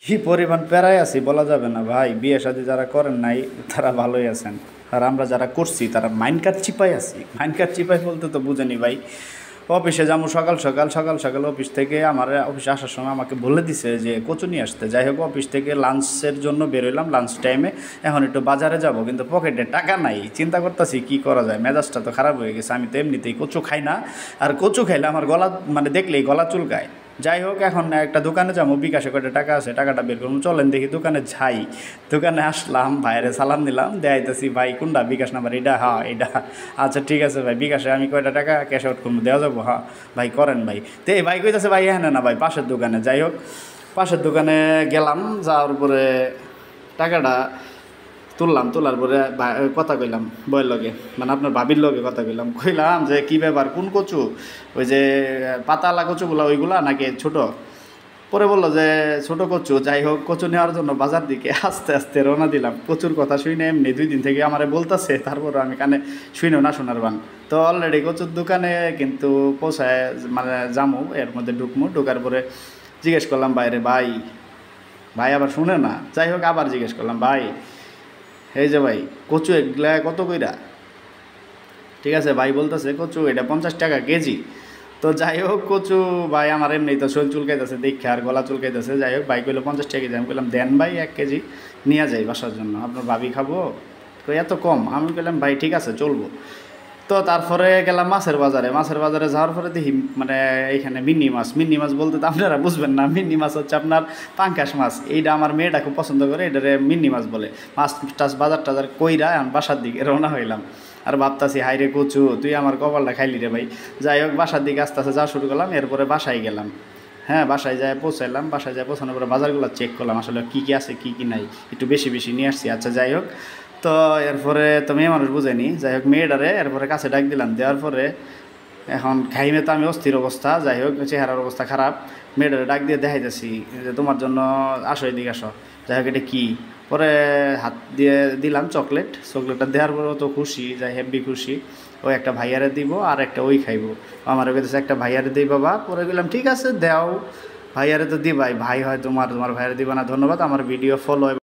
কি পরিমাণ প্যারায় আছি বলা যাবে না ভাই। বিয়ে শাদী যারা করেন নাই তারা ভালোই আছেন, আর আমরা যারা করছি তারা মাইন্ড কাট চিপাই আছি। মাইন্ড কাট চিপাই বলতে তো বুঝেনি ভাই। অফিসে যাবো সকাল সকাল সকাল সকাল অফিস থেকে আমার অফিসে আসার সময় আমাকে বলে দিছে যে কচু নিয়ে আসতে। যাই হোক, অফিস থেকে লাঞ্চের জন্য বেরোলাম লাঞ্চ টাইমে। এখন একটু বাজারে যাব, কিন্তু পকেটে টাকা নাই। চিন্তা করতেছি কী করা যায়, মেজাজটা তো খারাপ হয়ে গেছে। আমি তো এমনিতেই কচু খাই না, আর কচু খাইলে আমার গলা মানে দেখলেই গলা চুলকায়। যাই হোক, এখন একটা দোকানে যাবো, বিকাশে কয়টা টাকা আছে, টাকাটা বের করুন, চলেন দেখি দোকানে যাই। দোকানে আসলাম, ভাইয়ের সালাম দিলাম, দেখাইতেছি ভাই কোনটা বিকাশ নাম্বার, এটা? হ্যাঁ এটা। আচ্ছা ঠিক আছে ভাই, বিকাশে আমি কয়টা টাকা ক্যাশ আউট করবো, দেওয়া যাবো? হ্যাঁ ভাই করেন ভাই। তো এই ভাই কইতেছে ভাই হ্যাঁ না ভাই পাশের দোকানে। যাই হোক, পাশের দোকানে গেলাম, যাওয়ার পরে টাকাটা তুললাম, তোলার পরে কথা কইলাম বইয়ের লগে, মানে আপনার ভাবির লগে কথা কইলাম যে কী ব্যাপার, কোন কচু? ওই যে পাতাওয়ালা কচুগুলো ওইগুলা নাকি ছোট? পরে বললো যে ছোট কচু। যাই হোক, কচু নেওয়ার জন্য বাজার দিকে আস্তে আস্তে রওনা দিলাম। কচুর কথা শুনে এমনি 2 দিন থেকে আমারে বলতেছে, তারপরে আমি কানে শুনেও না শোনার বান। তো অলরেডি কচুর দোকানে কিন্তু পৌঁছায়, মানে জামু, এর মধ্যে ঢুকার পরে জিজ্ঞেস করলাম বাইরে, ভাই ভাই আবার শুনে না। যাই হোক, আবার জিজ্ঞেস করলাম ভাই, এই যে ভাই কচু এগুলা কত কইরা? ঠিক আছে ভাই বলতেছে কচু এটা 50 টাকা কেজি। তো যাই হোক, কচু ভাই আমার এমনি তো শরীর চুলকাইতেছে দেখে, আর গলা চুলকাইতেছে। যাই হোক, ভাই কইলো 50 টাকা কেজি। আমি বললাম দেন ভাই 1 কেজি নিয়ে যাই বাসার জন্য, আপনার ভাবি খাবো। তো এত কম? আমি বললাম ভাই ঠিক আছে চলবো। তো তারপরে গেলাম মাছের বাজারে। মাছের বাজারে যাওয়ার পরে দেখি মানে এইখানে মিন্নি মাছ বলতে তো আপনারা বুঝবেন না। মিন্নি মাছ হচ্ছে আপনার পাঙ্কাশ মাছ। এইটা আমার মেয়েটা খুব পছন্দ করে, এটারে মিন্নি মাছ বলে। মাছ টাছ বাজার টাজার কইরা এখন বাসার দিকে রওনা হইলাম। আর ভাবতাছি হাই রে কচু, তুই আমার কপালটা খাইলি রে ভাই। যাই হোক, বাসার দিকে আস্তে আস্তে যাওয়া শুরু করলাম। এরপরে বাসায় গেলাম। হ্যাঁ, বাসায় যায় পৌঁছাইলাম। বাসায় যায় পৌঁছানোর পরে বাজারগুলো চেক করলাম, আসলে কী কী আছে কী কী নাই, একটু বেশি বেশি নিয়ে আসছি। আচ্ছা যাই হোক, তো এরপরে তো মেয়ে মানুষ বুঝেনি। যাই হোক, মেয়েটারে এরপরে কাছে ডাক দিলাম, দেওয়ার পরে এখন খাইমে তো আমি অস্থির অবস্থা। যাই হোক, চেহারার অবস্থা খারাপ। মেয়েটারে ডাক দিয়ে দেখাইতেছি যে তোমার জন্য আসো, এদিকে আসো। যাই হোক, এটা কী? পরে হাত দিয়ে দিলাম চকলেটটা দেওয়ার পরে তো খুশি, যাই হেব্বি খুশি। ওই একটা ভাইয়ারে দিব আর একটা ওই খাইবো। আমার কাছে একটা ভাইয়ারে দিই বাবা। পরে গেলাম ঠিক আছে দেও, ভাইয়ারে তো দিবাই, ভাই হয় তোমার ভাইয়ারে দিবা না? ধন্যবাদ, আমার ভিডিও ফলো